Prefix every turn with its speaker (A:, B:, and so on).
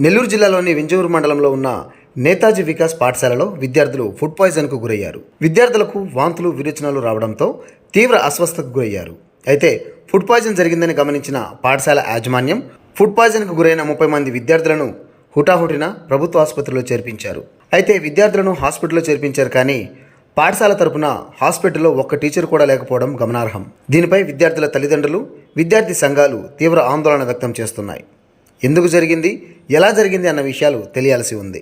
A: నెల్లూరు జిల్లాలోని వింజూరు మండలంలో ఉన్న నేతాజీ వికాస్ పాఠశాలలో విద్యార్థులు ఫుడ్ పాయిజన్కు గురయ్యారు. విద్యార్థులకు వాంతులు విరేచనాలు రావడంతో తీవ్ర అస్వస్థతకు గురయ్యారు. అయితే ఫుడ్ పాయిజన్ జరిగిందని గమనించిన పాఠశాల యాజమాన్యం ఫుడ్ పాయిజన్కు గురైన 30 మంది విద్యార్థులను హుటాహుటిన ప్రభుత్వ ఆసుపత్రిలో చేర్పించారు. అయితే విద్యార్థులను హాస్పిటల్లో చేర్పించారు, కానీ పాఠశాల తరపున హాస్పిటల్లో ఒక్క టీచర్ కూడా లేకపోవడం గమనార్హం. దీనిపై విద్యార్థుల తల్లిదండ్రులు, విద్యార్థి సంఘాలు తీవ్ర ఆందోళన వ్యక్తం చేస్తున్నాయి. ఎందుకు జరిగింది, ఎలా జరిగింది అన్న విషయాలు తెలియాల్సి ఉంది.